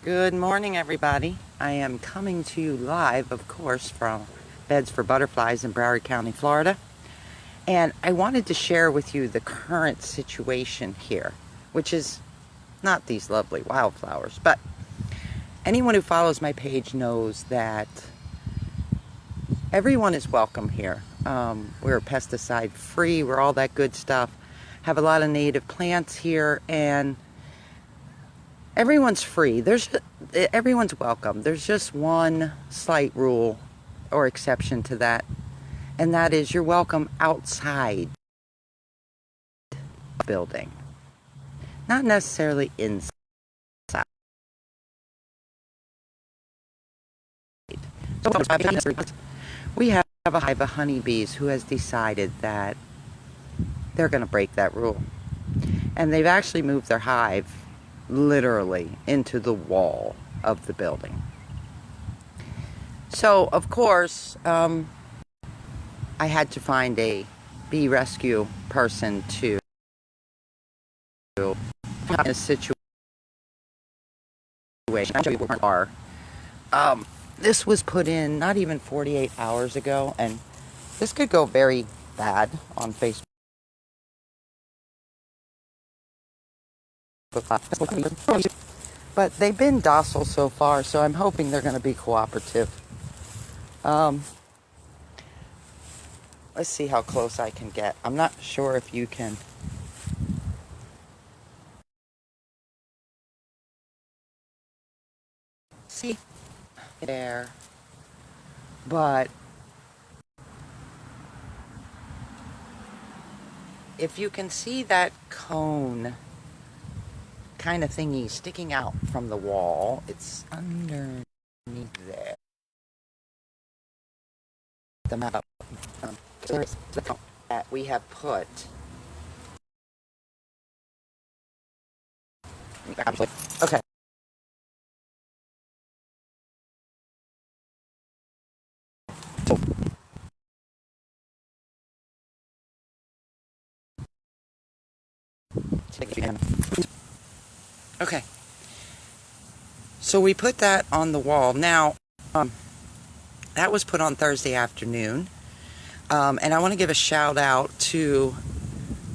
Good morning, everybody. I am coming to you live, of course, from Beds for Butterflies in Broward County, Florida. And I wanted to share with you the current situation here, which is not these lovely wildflowers, but anyone who follows my page knows that everyone is welcome here. We're pesticide free, we're all that good stuff. Have a lot of native plants here, and everyone's free. Everyone's welcome. There's just one slight rule or exception to that, and that is you're welcome outside the building, not necessarily inside. So we have a hive of honeybees who has decided that they're going to break that rule, and they've actually moved their hive literally into the wall of the building. So, of course, I had to find a bee rescue person to in a situation. I'll show you where we are. This was put in not even 48 hours ago, and this could go very bad on Facebook. But they've been docile so far, so I'm hoping they're going to be cooperative. Let's see how close I can get. I'm not sure if you can. See there, but if you can see that cone kind of thingy sticking out from the wall, it's underneath there. The map that we have put. Okay. Okay. So we put that on the wall. Now, that was put on Thursday afternoon. And I want to give a shout out to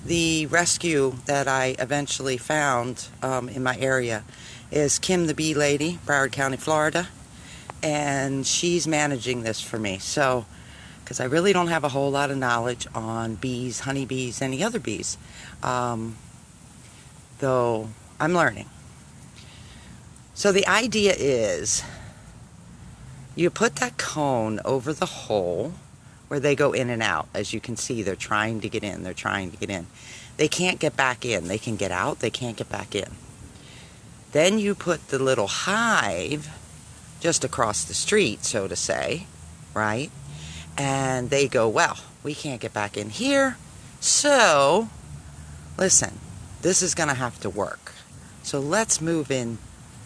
the rescue that I eventually found in my area. Is Kim the Bee Lady, Broward County, Florida. And she's managing this for me. So, because I really don't have a whole lot of knowledge on bees, honeybees, any other bees. Though I'm learning. So the idea is you put that cone over the hole where they go in and out. As you can see, they're trying to get in. They're trying to get in. They can't get back in. They can get out. They can't get back in. Then you put the little hive just across the street, so to say, right? And they go, well, we can't get back in here. So, listen, this is going to have to work. So let's move in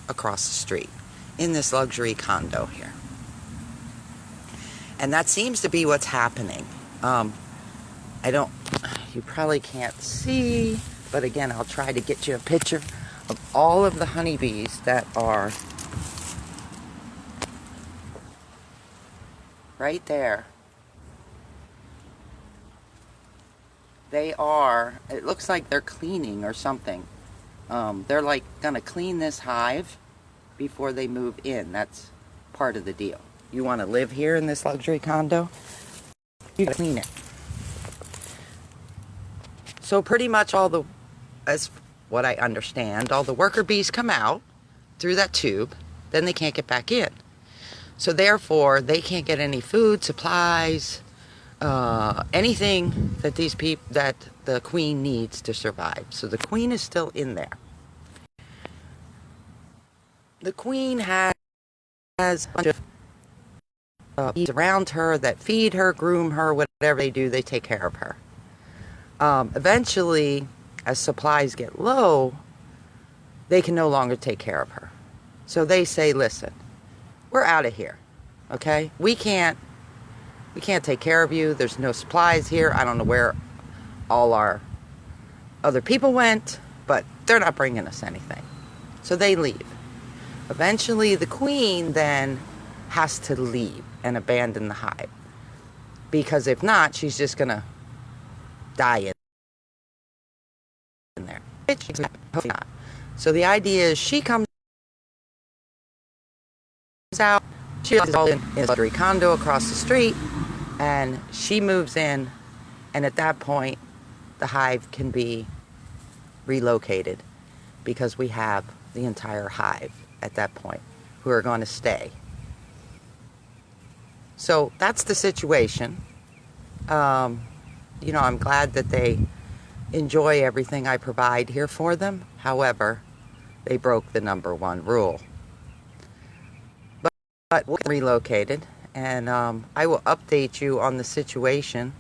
across the street in this luxury condo here. And that seems to be what's happening. You probably can't see, but again, I'll try to get you a picture of all of the honeybees that are right there. They are, it looks like they're cleaning or something. They're like gonna clean this hive before they move in. That's part of the deal. You want to live here in this luxury condo, you gotta clean it. So pretty much as what I understand, all the worker bees come out through that tube, then they can't get back in. So therefore, they can't get any food, supplies, anything that that the queen needs to survive. So the queen is still in there. The queen has a bunch of bees around her that feed her, groom her, whatever they do, they take care of her. Eventually, as supplies get low, they can no longer take care of her. So they say, listen, we're out of here, okay? We can't take care of you. There's no supplies here. I don't know where all our other people went, but they're not bringing us anything. So they leave. Eventually the queen then has to leave and abandon the hive, because if not, she's just gonna die in there. Hopefully not. So the idea is she comes out, she is all in a luxury condo across the street, and she moves in, and at that point the hive can be relocated, because we have the entire hive at that point who are going to stay. So that's the situation. I'm glad that they enjoy everything I provide here for them. However, they broke the number one rule. But we're relocated, and I will update you on the situation.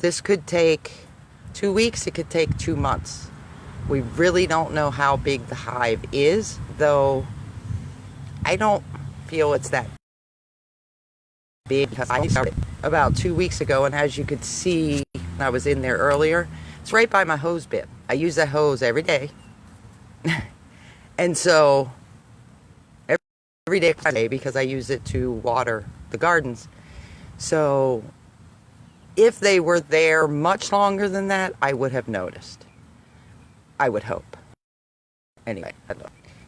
This could take 2 weeks, it could take 2 months. We really don't know how big the hive is, though I don't feel it's that big, because I started about 2 weeks ago, and as you could see, I was in there earlier. It's right by my hose bib. I use that hose every day. And so every day, because I use it to water the gardens. So if they were there much longer than that, I would have noticed. I would hope. Anyway,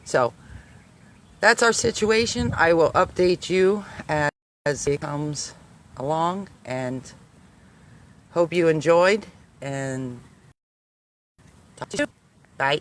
so that's our situation. I will update you as it comes along, and hope you enjoyed, and talk to you soon. Bye.